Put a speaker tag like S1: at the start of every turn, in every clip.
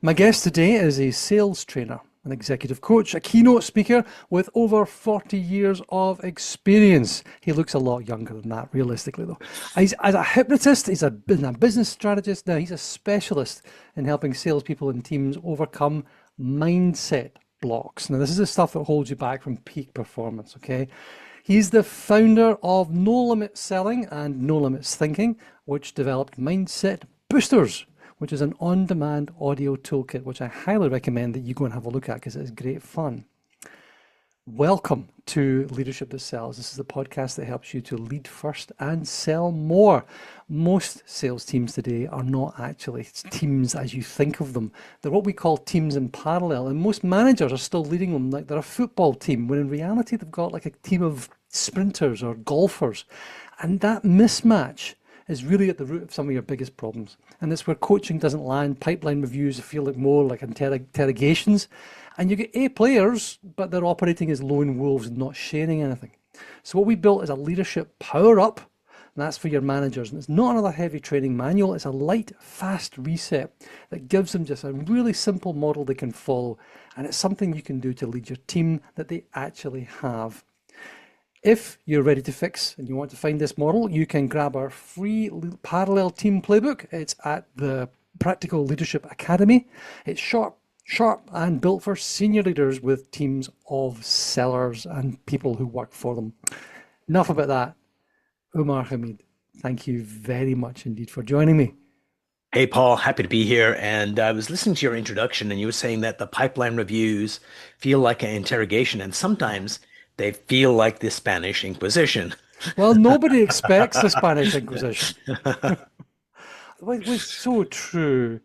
S1: My guest today is a sales trainer, an executive coach, a keynote speaker with over 40 years of experience. He looks a lot younger than that, realistically, though. He's as a hypnotist, he's a business strategist. Now, he's a specialist in helping salespeople and teams overcome mindset blocks. Now, this is the stuff that holds you back from peak performance, okay? He's the founder of No Limit Selling and No Limits Thinking, which developed Mindset Boosters, which is an on-demand audio toolkit, which I highly recommend that you go and have a look at because it is great fun. Welcome to Leadership That Sells. This is the podcast that helps you to lead first and sell more. Most sales teams today are not actually teams as you think of them. They're what we call teams in parallel, and most managers are still leading them like they're a football team, when in reality they've got like a team of sprinters or golfers. And that mismatch is really at the root of some of your biggest problems. And it's where coaching doesn't land. Pipeline reviews feel like more like interrogations. And you get A players, but they're operating as lone wolves and not sharing anything. So what we built is a leadership power up, and that's for your managers. And it's not another heavy training manual. It's a light, fast reset that gives them just a really simple model they can follow. And it's something you can do to lead your team that they actually have. If you're ready to fix and you want to find this model, you can grab our free parallel team playbook. It's at the Practical Leadership Academy. It's sharp, and built for senior leaders with teams of sellers and people who work for them. Enough about that. Umar Hameed, thank you very much indeed for joining me.
S2: Hey, Paul, happy to be here. And I was listening to your introduction, and you were saying that the pipeline reviews feel like an interrogation, and sometimes they feel like the Spanish Inquisition.
S1: Well, nobody expects the Spanish Inquisition. It was so true.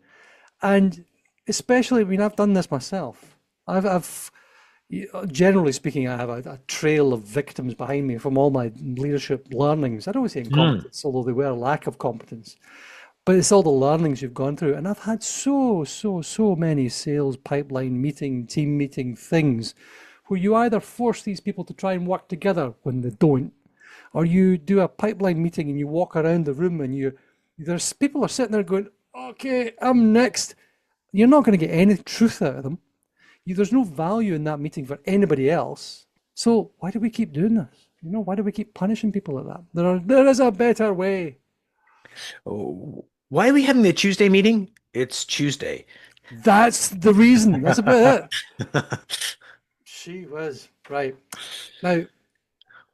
S1: And especially, I mean, I've done this myself. I've generally speaking, I have a trail of victims behind me from all my leadership learnings. I don't say incompetence, although they were a lack of competence. But it's all the learnings you've gone through. And I've had so many sales pipeline meeting, team meeting things where you either force these people to try and work together when they don't, or you do a pipeline meeting and you walk around the room and there's people are sitting there going, okay, I'm next. You're not going to get any truth out of them. There's no value in that meeting for anybody else. So why do we keep doing this? Why do we keep punishing people like that? There is a better way.
S2: Oh, why are we having the Tuesday meeting? It's Tuesday.
S1: That's the reason. That's about it. She was right. Now,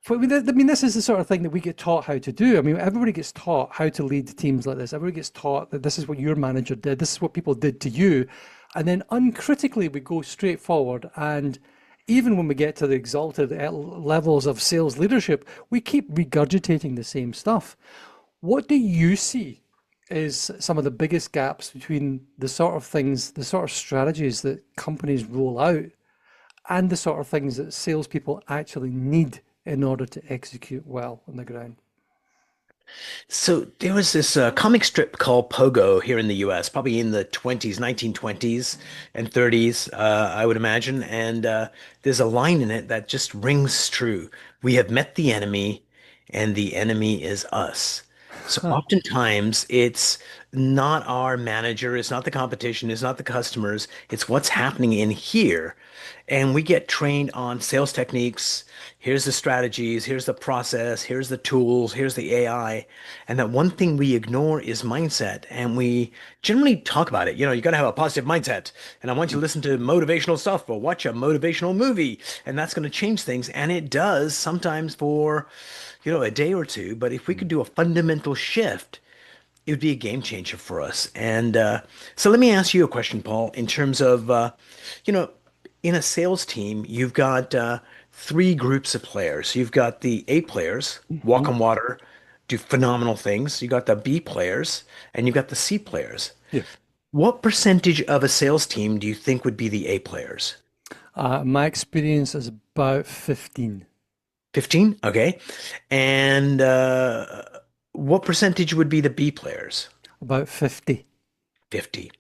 S1: this is the sort of thing that we get taught how to do. I mean, everybody gets taught how to lead teams like this. Everybody gets taught that this is what your manager did. This is what people did to you. And then uncritically, we go straight forward. And even when we get to the exalted levels of sales leadership, we keep regurgitating the same stuff. What do you see is some of the biggest gaps between the sort of things, the sort of strategies that companies roll out and the sort of things that salespeople actually need in order to execute well on the ground?
S2: So there was this comic strip called Pogo here in the US, probably in the 1920s and 30s, I would imagine. And there's a line in it that just rings true. We have met the enemy, and the enemy is us. So oftentimes it's not our manager, it's not the competition, it's not the customers, it's what's happening in here. And we get trained on sales techniques. Here's the strategies, here's the process, here's the tools, here's the AI. And that one thing we ignore is mindset. And we generally talk about it. You got to have a positive mindset. And I want you to listen to motivational stuff or watch a motivational movie. And that's going to change things. And it does sometimes for, a day or two. But if we could do a fundamental shift, it would be a game changer for us. And so let me ask you a question, Paul, in terms of, in a sales team, you've got three groups of players. You've got the A players, walk on water, do phenomenal things. You got the B players, and you've got the C players.
S1: Yeah.
S2: What percentage of a sales team do you think would be the A players?
S1: My experience is about 15.
S2: 15? Okay. And what percentage would be the B players?
S1: About 50.
S2: 50.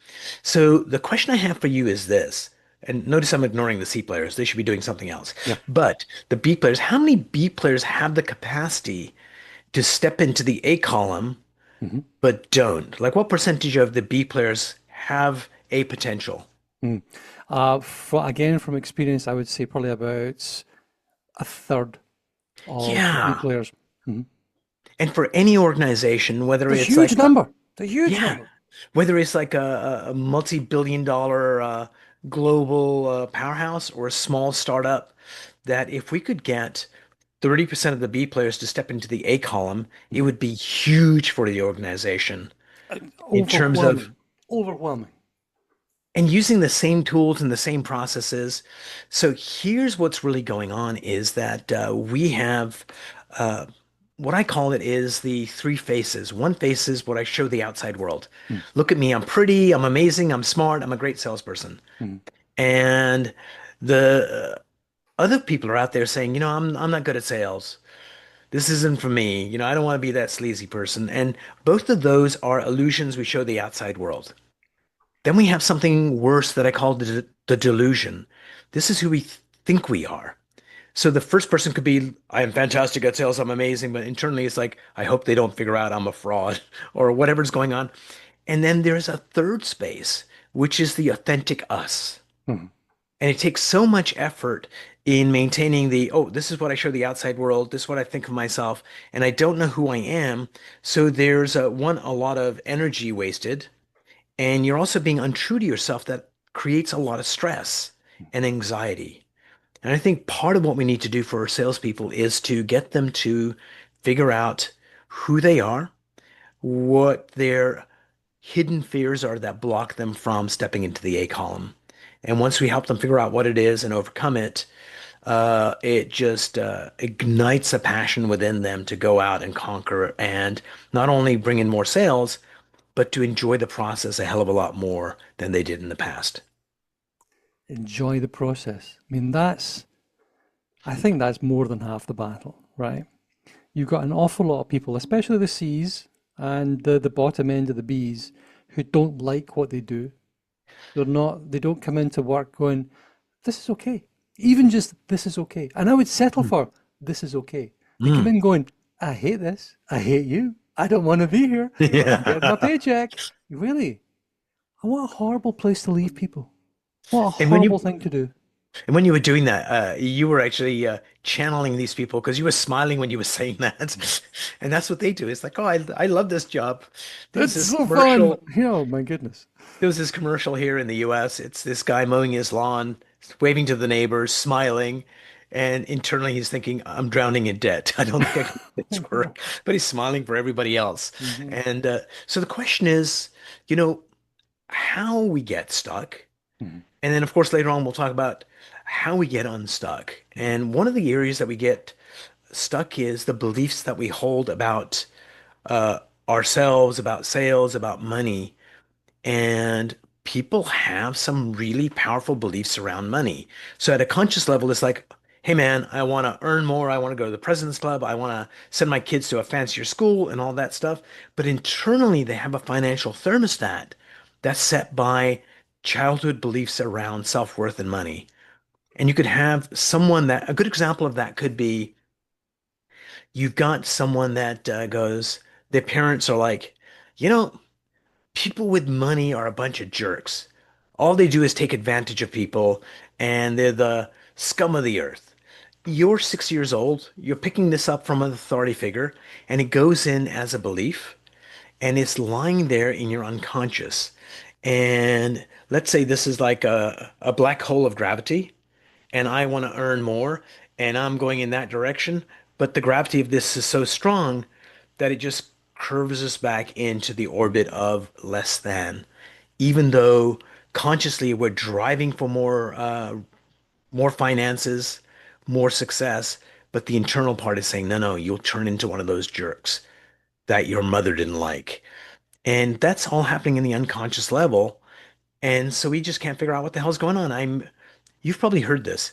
S2: So the question I have for you is this. and notice I'm ignoring the C players. They should be doing something else.
S1: Yeah.
S2: But the B players, how many B players have the capacity to step into the A column
S1: Hmm.
S2: but don't? Like what percentage of the B players have A potential?
S1: Mm. Again, from experience, I would say probably about a third of the B
S2: Yeah.
S1: players. Mhm.
S2: And for any organization, whether
S1: It's a
S2: it's
S1: huge
S2: like
S1: number. It's a huge
S2: yeah,
S1: number.
S2: whether it's like a multi-billion dollar global powerhouse or a small startup, that if we could get 30% of the B players to step into the A column, it
S1: Mhm.
S2: would be huge for the organization in terms of
S1: Overwhelming. Overwhelming.
S2: and using the same tools and the same processes. So here's what's really going on is that we have uh, what I call it is the three faces. One face is what I show the outside world.
S1: Mm.
S2: Look at me, I'm pretty, I'm amazing, I'm smart, I'm a great salesperson.
S1: Mm.
S2: And the other people are out there saying, I'm not good at sales. This isn't for me. I don't want to be that sleazy person. And both of those are illusions we show the outside world. Then we have something worse that I call the delusion. This is who we think we are. So the first person could be, I am fantastic at sales, I'm amazing, but internally it's like, I hope they don't figure out I'm a fraud or whatever's going on. And then there's a third space, which is the authentic us.
S1: Mhm.
S2: And it takes so much effort in maintaining this is what I show the outside world, this is what I think of myself, and I don't know who I am. So there's a lot of energy wasted, and you're also being untrue to yourself that creates a lot of stress and anxiety. And I think part of what we need to do for our salespeople is to get them to figure out who they are, what their hidden fears are that block them from stepping into the A column. And once we help them figure out what it is and overcome it, it just ignites a passion within them to go out and conquer and not only bring in more sales, but to enjoy the process a hell of a lot more than they did in the past.
S1: Enjoy the process. I think that's more than half the battle, right? You've got an awful lot of people, especially the C's and the bottom end of the B's, who don't like what they do. They don't come into work going, this is okay. Even just, this is okay. And I would settle
S2: Mm.
S1: for, this is okay. They come
S2: Mm.
S1: in going, I hate this. I hate you. I don't want to be here, but I'm getting my
S2: Yeah.
S1: paycheck. Really? And what a horrible place to leave people. What a
S2: And when
S1: horrible
S2: you
S1: thing to do.
S2: and when you were doing that, you were actually channeling these people because you were smiling when you were saying that, and that's what they do. It's like, oh, I love this job. There was
S1: It's
S2: this
S1: so fun.
S2: commercial.
S1: Oh my goodness.
S2: There was this commercial here in the U.S. It's this guy mowing his lawn, waving to the neighbors, smiling, and internally he's thinking, I'm drowning in debt. I don't think I can make this work, but he's smiling for everybody else.
S1: Mhm.
S2: And so the question is, you know, how we get stuck.
S1: Mhm.
S2: And then, of course, later on, we'll talk about how we get unstuck. And one of the areas that we get stuck is the beliefs that we hold about uh, ourselves, about sales, about money. And people have some really powerful beliefs around money. So at a conscious level, it's like, hey, man, I want to earn more. I want to go to the President's Club. I want to send my kids to a fancier school and all that stuff. But internally, they have a financial thermostat that's set by childhood beliefs around self-worth and money. And you could have someone that, a good example of that could be you've got someone that goes, their parents are like, you know, people with money are a bunch of jerks. All they do is take advantage of people, and they're the scum of the earth. You're 6 years old, you're picking this up from an authority figure, and it goes in as a belief, and it's lying there in your unconscious. And let's say this is like a black hole of gravity, and I want to earn more, and I'm going in that direction, but the gravity of this is so strong that it just curves us back into the orbit of less than, even though consciously we're driving for more finances, more success, but the internal part is saying, no, no, you'll turn into one of those jerks that your mother didn't like. And that's all happening in the unconscious level. And so we just can't figure out what the hell's going on. You've probably heard this.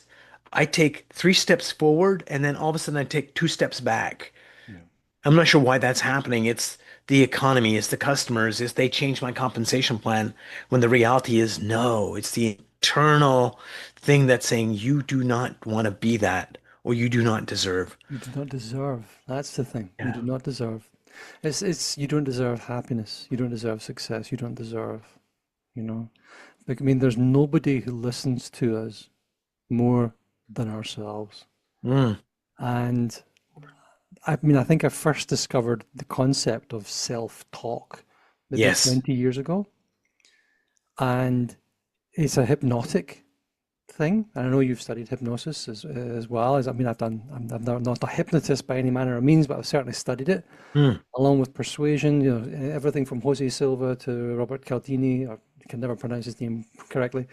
S2: I take 3 steps forward and then all of a sudden I take 2 steps back.
S1: Yeah.
S2: I'm not sure why that's happening. It's the economy, it's the customers, it's they change my compensation plan when the reality is no, it's the internal thing that's saying you do not want to be that or you do not deserve.
S1: You do not deserve. That's the thing. You
S2: Yeah.
S1: do not deserve. It's you don't deserve happiness. You don't deserve success. You don't deserve, you know. Like, I mean, there's nobody who listens to us more than ourselves.
S2: Mm,
S1: And I mean, I think I first discovered the concept of self-talk maybe
S2: yes.
S1: 20 years ago. And it's a hypnotic thing. And I know you've studied hypnosis as well. As I mean, I'm not a hypnotist by any manner of means, but I've certainly studied it,
S2: Mm,
S1: along with persuasion, you know, everything from Jose Silva to Robert Cialdini, or I can never pronounce his name correctly,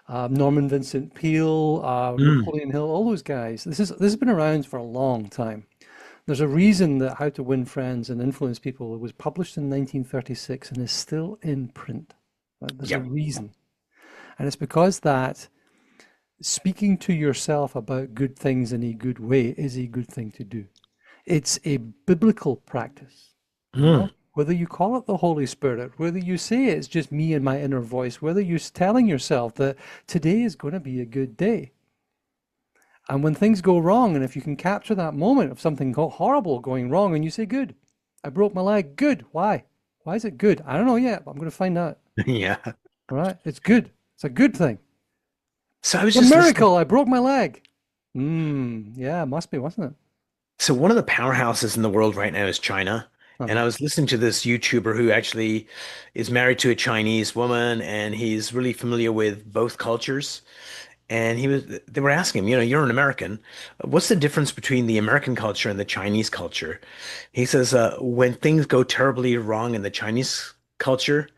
S1: Norman Vincent Peale,
S2: mm.
S1: Napoleon Hill, all those guys. This has been around for a long time. There's a reason that How to Win Friends and Influence People was published in 1936 and is still in print. Right? There's a
S2: Yep.
S1: reason. And it's because that speaking to yourself about good things in a good way is a good thing to do. It's a biblical practice, you
S2: Mm.
S1: know? Whether you call it the Holy Spirit, whether you say it's just me and my inner voice, whether you're telling yourself that today is going to be a good day. And when things go wrong, and if you can capture that moment of something horrible going wrong, and you say, good, I broke my leg, good. Why? Why is it good? I don't know yet, but I'm going to find out.
S2: Yeah.
S1: All right? It's good. It's a good thing.
S2: So I was
S1: It's a
S2: just listening.
S1: miracle. I broke my leg. Yeah, must be, wasn't it?
S2: So one of the powerhouses in the world right now is China. And
S1: Uh-huh.
S2: I was listening to this YouTuber who actually is married to a Chinese woman and he's really familiar with both cultures. And they were asking him, you're an American. What's the difference between the American culture and the Chinese culture? He says, when things go terribly wrong in the Chinese culture,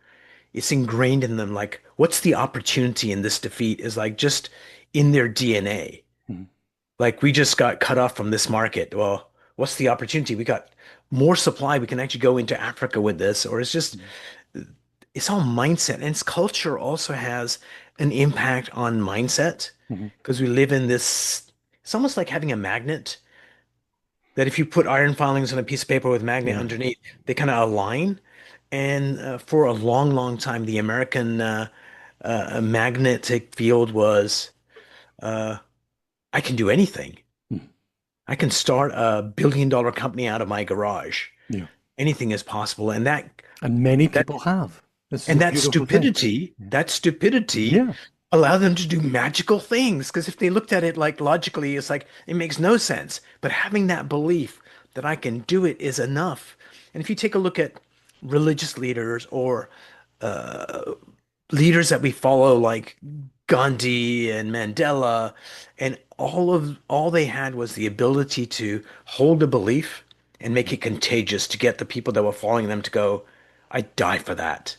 S2: it's ingrained in them. Like, what's the opportunity in this defeat is like just in their DNA.
S1: Mhm.
S2: Like, we just got cut off from this market. Well, what's the opportunity? We got more supply. We can actually go into Africa with this, or
S1: Mhm.
S2: it's all mindset. And its culture also has an impact on mindset
S1: Mhm.
S2: because we live in this, it's almost like having a magnet that if you put iron filings on a piece of paper with magnet
S1: Yeah.
S2: underneath, they kind of align. And for a long, long time, the American magnetic field was uh, I can do anything.
S1: Mhm.
S2: I can start a $1 billion company out of my garage.
S1: Yeah.
S2: Anything is possible.
S1: And many
S2: That
S1: people have. This is
S2: and
S1: a beautiful thing. Yeah.
S2: that stupidity
S1: Yeah.
S2: allowed them to do magical things. Because if they looked at it like logically, it's like it makes no sense. But having that belief that I can do it is enough. And if you take a look at religious leaders or leaders that we follow like Gandhi and Mandela and all they had was the ability to hold a belief and make it contagious to get the people that were following them to go, I'd die for that.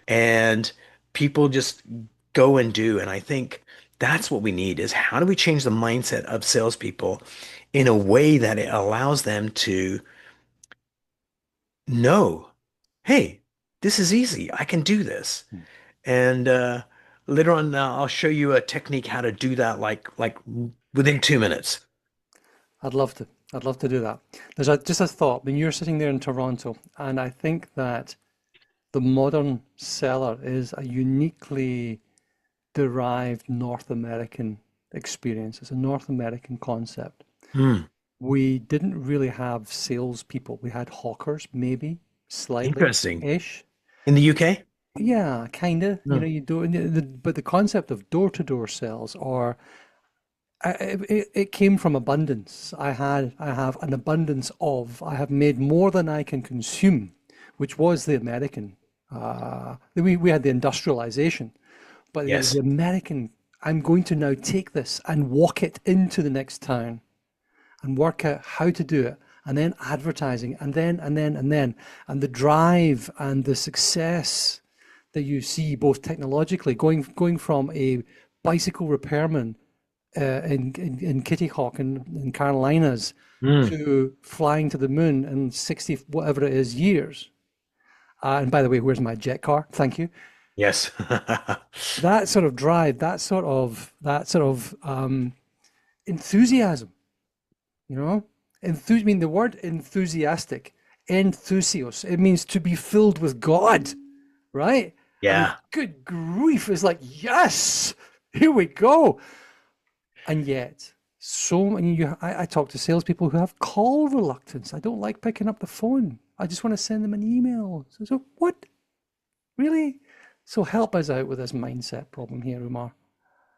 S2: And people just go and do. And I think that's what we need is how do we change the mindset of salespeople in a way that it allows them to know, hey, this is easy. I can do this.
S1: Mhm.
S2: And later on, I'll show you a technique how to do that, like within 2 minutes.
S1: I'd love to. I'd love to do that. Just a thought. When you're sitting there in Toronto, and I think that the modern seller is a uniquely derived North American experience. It's a North American concept.
S2: Hmm.
S1: We didn't really have salespeople. We had hawkers, maybe, slightly
S2: Interesting.
S1: ish.
S2: In the UK?
S1: Yeah, kind of. You know,
S2: No.
S1: you do, but the concept of door-to-door sales, or it came from abundance. I have an abundance of. I have made more than I can consume, which was the American. We had the industrialization, but the
S2: Yes.
S1: American. I'm going to now take this and walk it into the next town and work out how to do it, and then advertising, and the drive and the success that you see both technologically going from a bicycle repairman in Kitty Hawk in Carolinas
S2: Hmm.
S1: to flying to the moon in 60 whatever it is years. And by the way, where's my jet car? Thank you.
S2: Yes.
S1: That sort of drive, enthusiasm, you know? I mean, the word enthusiastic, enthusios, it means to be filled with God, right? I mean,
S2: Yeah.
S1: good grief, it's like, yes, Here we go. And yet, so many I talk to salespeople who have call reluctance. I don't like picking up the phone. I just want to send them an email. So what? Really? So help us out with this mindset problem here, Umar.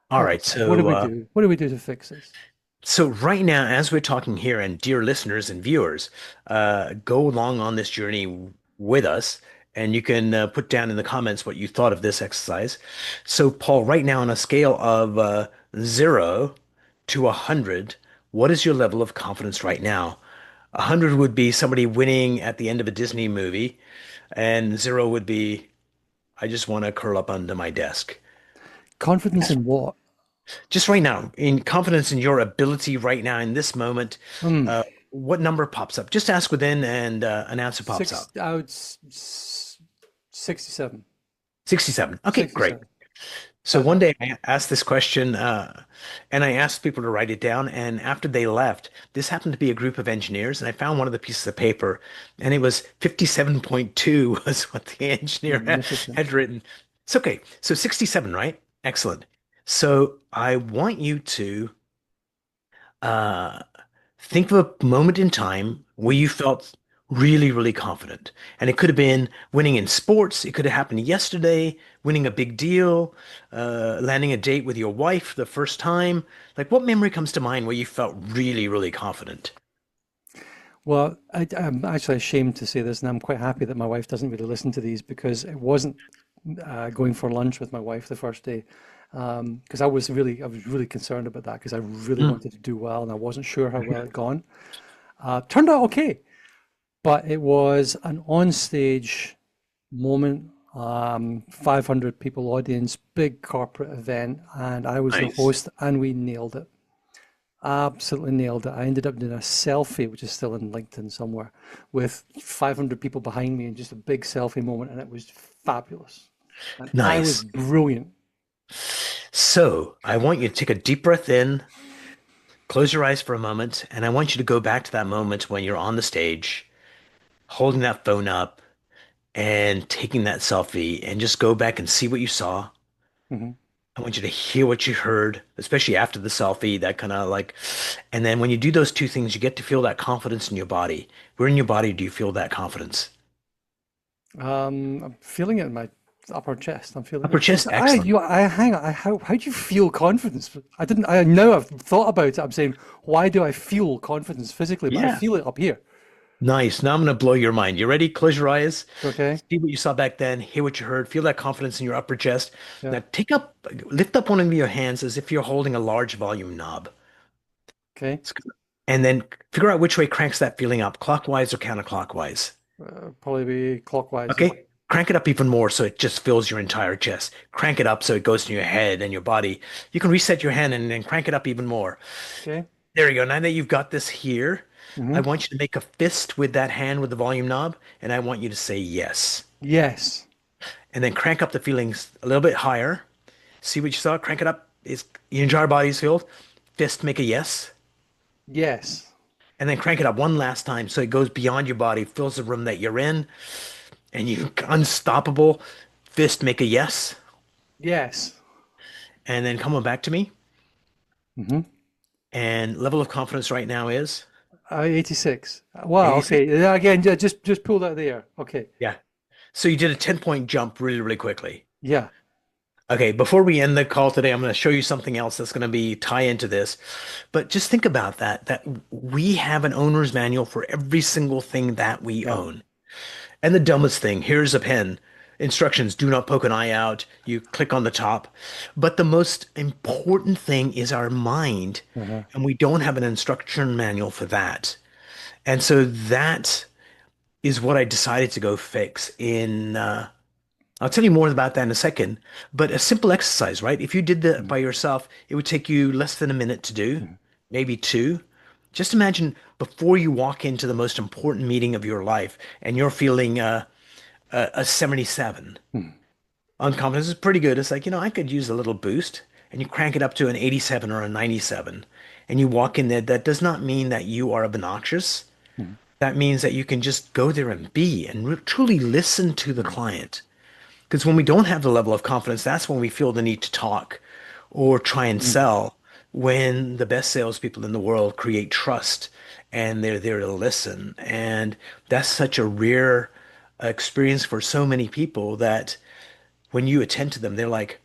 S2: All
S1: Help
S2: right,
S1: us out. What do
S2: so
S1: we do? What do we do to fix this?
S2: so right now, as we're talking here, and dear listeners and viewers, go along on this journey with us, and you can put down in the comments what you thought of this exercise. So, Paul, right now on a scale of 0 to 100, what is your level of confidence right now? 100 would be somebody winning at the end of a Disney movie, and zero would be I just want to curl up under my desk.
S1: Confidence in what?
S2: Just right now, in confidence in your ability right now in this moment,
S1: Hmm.
S2: what number pops up? Just ask within and an answer pops
S1: Six,
S2: up.
S1: I would 67.
S2: 67. Okay, great.
S1: 67.
S2: So
S1: Uh,
S2: one day I asked this question and I asked people to write it down. And after they left, this happened to be a group of engineers. And I found one of the pieces of paper and it was 57.2 was what the engineer
S1: Magnificent.
S2: had written. It's okay. So 67, right? Excellent. So I want you to uh, think of a moment in time where you felt really, really confident. And it could have been winning in sports. It could have happened yesterday, winning a big deal, landing a date with your wife the first time. Like, what memory comes to mind where you felt really, really confident?
S1: Well, I'm actually ashamed to say this, and I'm quite happy that my wife doesn't really listen to these because it wasn't going for lunch with my wife the first day. Because I was really concerned about that because I really
S2: Mm,
S1: wanted to do well and I wasn't sure how well it gone. Turned out okay, but it was an on-stage moment, 500 people audience, big corporate event, and I was the
S2: nice.
S1: host, and we nailed it. Absolutely nailed it. I ended up doing a selfie, which is still in LinkedIn somewhere, with 500 people behind me and just a big selfie moment, and it was fabulous. And I was
S2: Nice.
S1: brilliant.
S2: So I want you to take a deep breath in, close your eyes for a moment, and I want you to go back to that moment when you're on the stage, holding that phone up and taking that selfie, and just go back and see what you saw.
S1: Mhm.
S2: I want you to hear what you heard, especially after the selfie, that kind of like, and then when you do those two things, you get to feel that confidence in your body. Where in your body do you feel that confidence?
S1: I'm feeling it in my upper chest. I'm feeling
S2: Upper
S1: it.
S2: chest, excellent.
S1: Hang on. How do you feel confidence? I didn't, I now I've thought about it. I'm saying, why do I feel confidence physically? But I
S2: Yeah,
S1: feel it up here.
S2: nice. Now I'm going to blow your mind. You ready? Close your eyes.
S1: Okay.
S2: See what you saw back then. Hear what you heard. Feel that confidence in your upper chest.
S1: Yeah.
S2: Now lift up one of your hands as if you're holding a large volume knob.
S1: Okay.
S2: It's good. And then figure out which way cranks that feeling up, clockwise or counterclockwise.
S1: Probably be clockwise. Yeah.
S2: Okay, crank it up even more so it just fills your entire chest. Crank it up so it goes to your head and your body. You can reset your hand and then crank it up even more.
S1: Okay.
S2: There you go. Now that you've got this here, I
S1: Hmm.
S2: want you to make a fist with that hand with the volume knob, and I want you to say yes.
S1: Yes.
S2: And then crank up the feelings a little bit higher. See what you saw? Crank it up. Is your entire body is filled. Fist, make a yes.
S1: Yes.
S2: And then crank it up one last time so it goes beyond your body, fills the room that you're in, and you unstoppable. Fist, make a yes.
S1: Yes.
S2: And then come on back to me.
S1: Hmm.
S2: And level of confidence right now is
S1: 86. Wow.
S2: 86.
S1: Okay. Yeah, again, just pull that there. Okay.
S2: Yeah. So you did a 10-point jump really, really quickly.
S1: Yeah.
S2: Okay, before we end the call today, I'm going to show you something else that's going to be tie into this. But just think about that we have an owner's manual for every single thing that we
S1: Yeah.
S2: own. And the dumbest thing, here's a pen. Instructions, do not poke an eye out. You click on the top. But the most important thing is our mind,
S1: Uh-huh.
S2: and we don't have an instruction manual for that. And so that is what I decided to go fix I'll tell you more about that in a second, but a simple exercise, right? If you did that by yourself, it would take you less than a minute to do,
S1: Mhm.
S2: maybe two. Just imagine before you walk into the most important meeting of your life and you're feeling a 77.
S1: Mhm.
S2: On confidence is pretty good. It's like, I could use a little boost. And you crank it up to an 87 or a 97. And you walk in there. That does not mean that you are obnoxious.
S1: Mhm.
S2: That means that you can just go there and be and truly listen to the
S1: Mhm.
S2: client. Because when we don't have the level of confidence, that's when we feel the need to talk or try and
S1: Mm.
S2: sell when the best salespeople in the world create trust and they're there to listen. And that's such a rare experience for so many people that when you attend to them, they're like,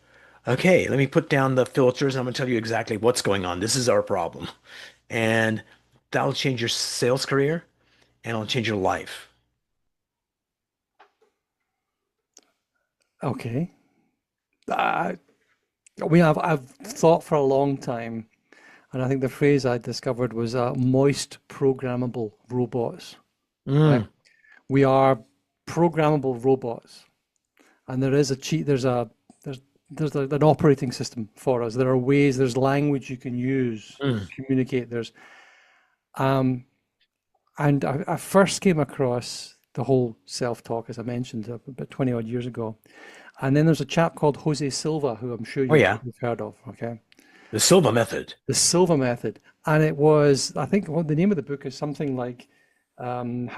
S2: okay, let me put down the filters and I'm going to tell you exactly what's going on. This is our problem. And that'll change your sales career and it'll change your life.
S1: Okay. I, I've thought for a long time, and I think the phrase I discovered was moist programmable robots, right?
S2: Mm,
S1: We are programmable robots, and there is a cheat. An operating system for us. There are ways. There's language you can use to
S2: mm.
S1: communicate. Um, and I first came across the whole self-talk, as I mentioned, about 20 odd years ago. And then there's a chap called Jose Silva, who I'm sure
S2: Oh,
S1: you've,
S2: yeah.
S1: you've heard of. Okay,
S2: The Silva method.
S1: the Silva method, and it was, I think, what the name of the book is something like um,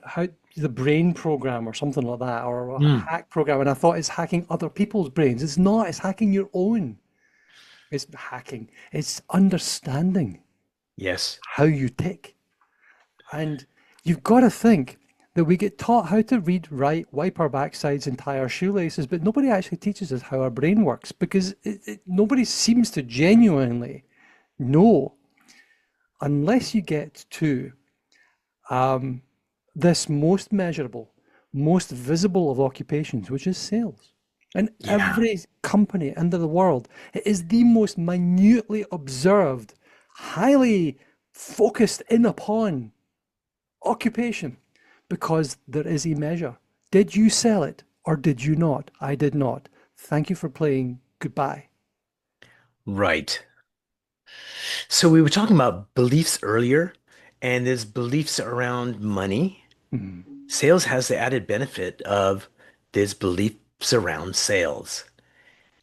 S1: how the brain program or something like that, or a
S2: Mm.
S1: hack program. And I thought it's hacking other people's brains. It's not. It's hacking your own. It's hacking. It's understanding
S2: Yes.
S1: how you tick. And you've got to think that we get taught how to read, write, wipe our backsides, and tie our shoelaces, but nobody actually teaches us how our brain works because nobody seems to genuinely know unless you get to this most measurable, most visible of occupations, which is sales. And
S2: Yeah.
S1: every company in the world, it is the most minutely observed, highly focused in upon occupation because there is a measure. Did you sell it or did you not? I did not. Thank you for playing. Goodbye.
S2: Right. So we were talking about beliefs earlier, and there's beliefs around money.
S1: Mhm.
S2: Sales has the added benefit of there's beliefs around sales.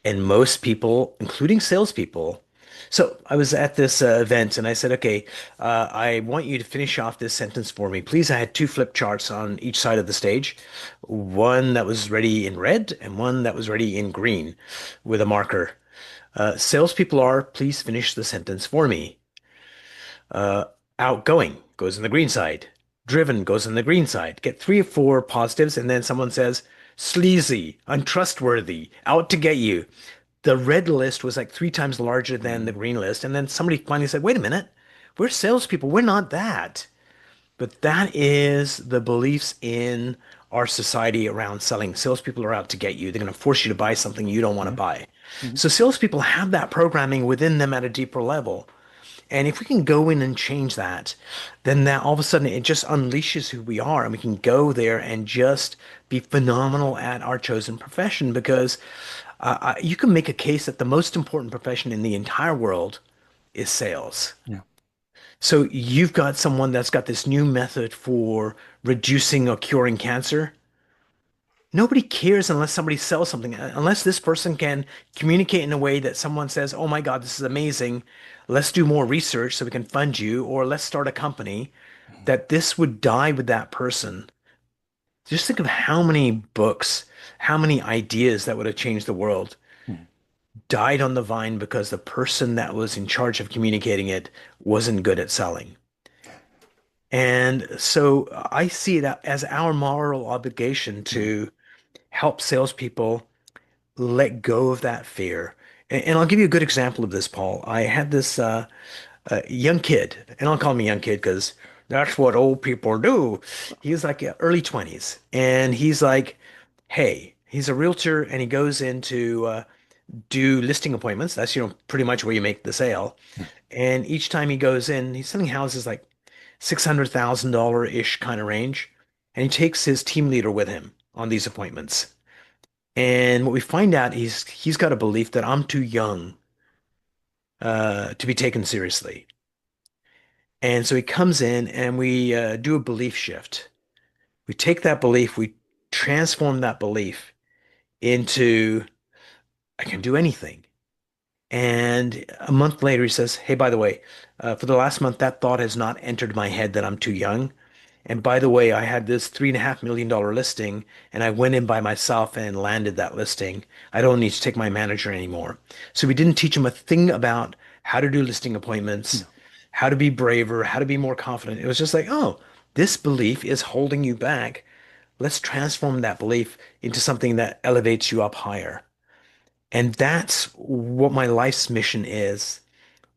S2: And most people, including salespeople, so I was at this event and I said, okay, I want you to finish off this sentence for me. Please, I had two flip charts on each side of the stage, one that was ready in red and one that was ready in green with a marker. Salespeople are, please finish the sentence for me. Uh, Outgoing goes on the green side. Driven goes on the green side. Get three or four positives, and then someone says, sleazy, untrustworthy, out to get you. The red list was like three times larger than the green list. And then somebody finally said, wait a minute, we're salespeople. We're not that. But that is the beliefs in our society around selling. Salespeople are out to get you. They're going to force you to buy something you don't want to
S1: Yeah.
S2: buy.
S1: Mhm.
S2: So salespeople have that programming within them at a deeper level. And if we can go in and change that, then that all of a sudden it just unleashes who we are, and we can go there and just be phenomenal at our chosen profession. Because you can make a case that the most important profession in the entire world is sales.
S1: Yeah.
S2: So you've got someone that's got this new method for reducing or curing cancer. Nobody cares unless somebody sells something. Unless this person can communicate in a way that someone says, "Oh my God, this is amazing. Let's do more research so we can fund you," or let's start a company, that this would die with that person. Just think of how many books, how many ideas that would have changed the world
S1: Mhm.
S2: died on the vine because the person that was in charge of communicating it wasn't good at selling. And so I see it as our moral obligation
S1: Mhm.
S2: to help salespeople let go of that fear. And I'll give you a good example of this, Paul. I had this young kid, and I'll call him a young kid because that's what old people do. He's like early 20s, and he's like, hey, he's a realtor, and he goes into do listing appointments. That's, pretty much where you make the sale. And each time he goes in, he's selling houses like $600,000-ish kind of range. And he takes his team leader with him on these appointments. And what we find out is he's got a belief that I'm too young to be taken seriously. And so he comes in and we do a belief shift. We take that belief, we transform that belief into I can do anything. And a month later, he says, hey, by the way, for the last month, that thought has not entered my head that I'm too young. And by the way, I had this $3.5 million listing and I went in by myself and landed that listing. I don't need to take my manager anymore. So we didn't teach him a thing about how to do listing appointments,
S1: No.
S2: how to be braver, how to be more confident. It was just like, oh, this belief is holding you back. Let's transform that belief into something that elevates you up higher. And that's what my life's mission is.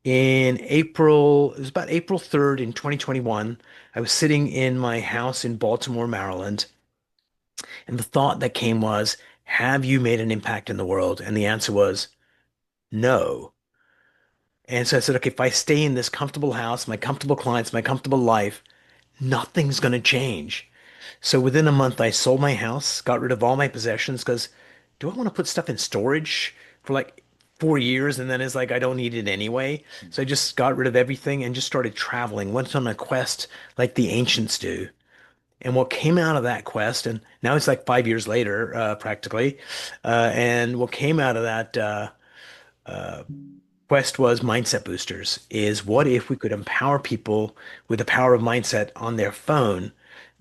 S2: In April, it was about April 3rd in 2021, I was sitting in my house in Baltimore, Maryland, and the thought that came was, have you made an impact in the world? And the answer was no. And so I said, okay, if I stay in this comfortable house, my comfortable clients, my comfortable life, nothing's going to change. So within a month, I sold my house, got rid of all my possessions because do I want to put stuff in storage for like 4 years and then it's like I don't need it anyway? So I just got rid of everything and just started traveling, went on a quest like the ancients do. And what came out of that quest, and now it's like 5 years later, practically, and what came out of that quest was mindset boosters. Is what if we could empower people with the power of mindset on their phone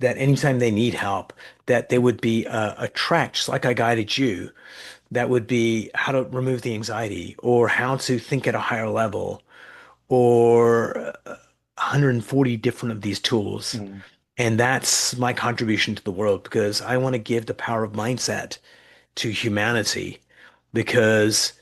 S2: that anytime they need help, that they would be a track, just like I guided you, that would be how to remove the anxiety or how to think at a higher level or 140 different of these tools.
S1: Mm.
S2: And that's my contribution to the world because I want to give the power of mindset to humanity because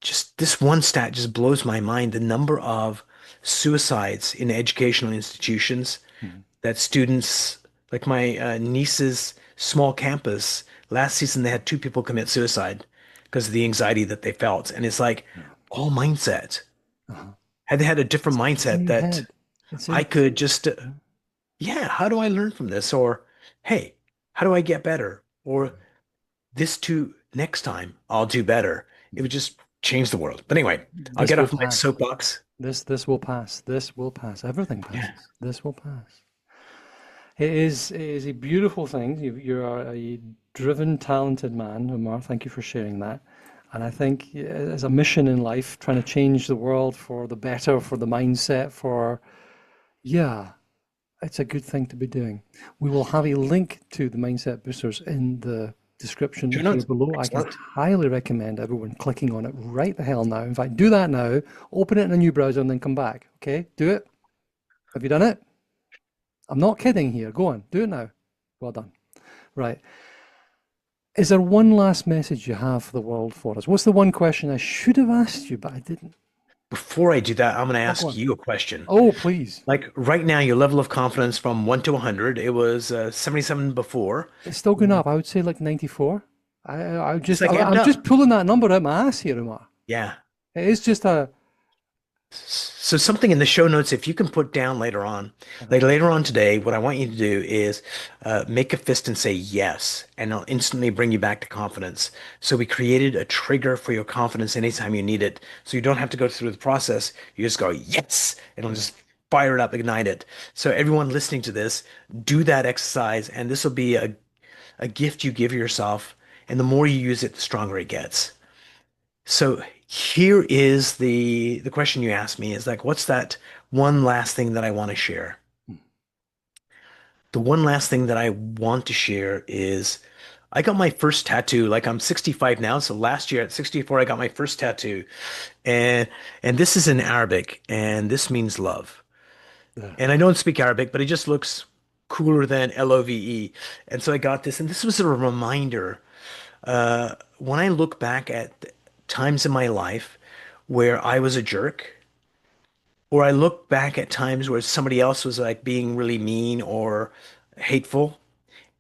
S2: just this one stat just blows my mind. The number of suicides in educational institutions
S1: Mm.
S2: that students, like my niece's small campus, last season they had two people commit suicide because of the anxiety that they felt. And it's like
S1: Yeah.
S2: all mindset.
S1: Uh-huh.
S2: Had they had a different
S1: It's in
S2: mindset
S1: your
S2: that
S1: head. It's
S2: I
S1: in.
S2: could just,
S1: Yeah.
S2: yeah, how do I learn from this? Or, hey, how do I get better? Or this too, next time I'll do better. It would just change the world. But anyway, I'll
S1: This
S2: get
S1: will
S2: off my
S1: pass.
S2: soapbox.
S1: This will pass. This will pass. Everything
S2: Yeah.
S1: passes. This will pass. It is a beautiful thing. You are a driven, talented man, Umar. Thank you for sharing that. And I think as a mission in life, trying to change the world for the better, for the mindset, yeah, it's a good thing to be doing. We will have a link to the Mindset Boosters in the description
S2: Sure
S1: here
S2: enough.
S1: below. I can
S2: Excellent.
S1: highly recommend everyone clicking on it right the hell now. In fact, do that now, open it in a new browser, and then come back. Okay, do it. Have you done it? I'm not kidding here. Go on, do it now. Well done. Right. Is there one last message you have for the world for us? What's the one question I should have asked you, but I didn't?
S2: Before I do that, I'm going to
S1: Oh, go
S2: ask
S1: on.
S2: you a question.
S1: Oh, please.
S2: Like right now, your level of confidence from 1 to 100, it was 77 before.
S1: It's still going up. I would say like 94.
S2: It's like
S1: I'm
S2: amped
S1: just
S2: up.
S1: pulling that number out my ass here, Umar.
S2: Yeah.
S1: It is just a.
S2: So something in the show notes, if you can put down later on,
S1: Uh-huh.
S2: like later on today, what I want you to do is make a fist and say yes, and it'll instantly bring you back to confidence. So we created a trigger for your confidence anytime you need it. So you don't have to go through the process. You just go yes, and it'll
S1: Yeah.
S2: just fire it up, ignite it. So everyone listening to this, do that exercise, and this will be a gift you give yourself. And the more you use it, the stronger it gets. So here is the question you asked me is like, what's that one last thing that I want to share? The one last thing that I want to share is I got my first tattoo. Like I'm 65 now, so last year at 64 I got my first tattoo. And and this is in Arabic and this means love.
S1: Yeah.
S2: And I don't speak Arabic, but it just looks cooler than LOVE. And so I got this and this was a reminder when I look back at times in my life where I was a jerk, or I look back at times where somebody else was like being really mean or hateful,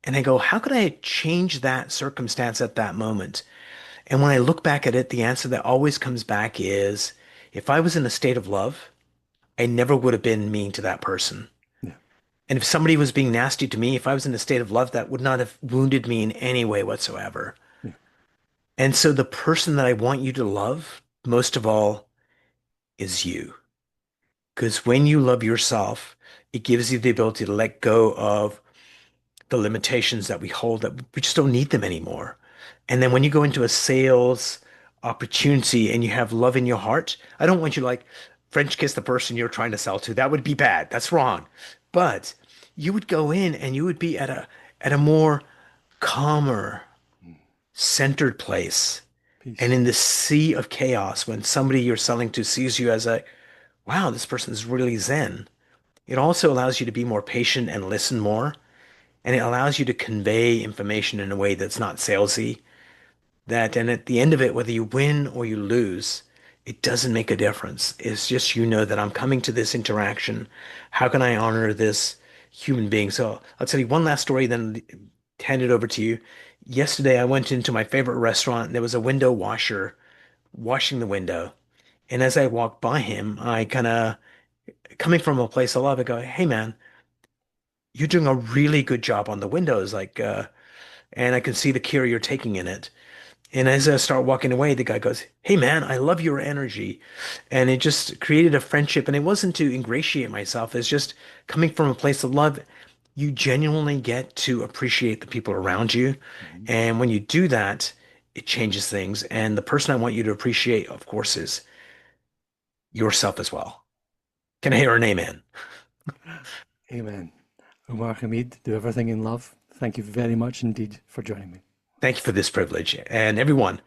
S2: and I go, how could I change that circumstance at that moment? And when I look back at it, the answer that always comes back is if I was in a state of love, I never would have been mean to that person.
S1: Yeah.
S2: And if somebody was being nasty to me, if I was in a state of love, that would not have wounded me in any way whatsoever.
S1: Yeah.
S2: And so the person that I want you to love most of all is you. Because when you love yourself, it gives you the ability to let go of the limitations that we hold that we just don't need them anymore. And then when you go into a sales opportunity and you have love in your heart, I don't want you to like French kiss the person you're trying to sell to. That would be bad. That's wrong. But you would go in and you would be at a more calmer, centered place. And
S1: Peace.
S2: in the sea of chaos, when somebody you're selling to sees you as a, wow, this person's really zen, it also allows you to be more patient and listen more. And it allows you to convey information in a way that's not salesy. That, and at the end of it, whether you win or you lose, it doesn't make a difference. It's just you know that I'm coming to this interaction. How can I honor this human being? So I'll tell you one last story, then hand it over to you. Yesterday, I went into my favorite restaurant. And there was a window washer washing the window. And as I walked by him, I kind of, coming from a place I love, I go, hey man, you're doing a really good job on the windows. And I can see the care you're taking in it. And as I start walking away, the guy goes, hey man, I love your energy. And it just created a friendship. And it wasn't to ingratiate myself. It's just coming from a place of love. You genuinely get to appreciate the people around you.
S1: Mhm.
S2: And when you do that, it changes things. And the person I want you to appreciate, of course, is yourself as well. Can I hear an amen?
S1: Amen. Umar Hameed, do everything in love. Thank you very much indeed for joining me.
S2: Thank you for this privilege. And everyone,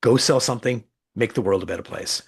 S2: go sell something, make the world a better place.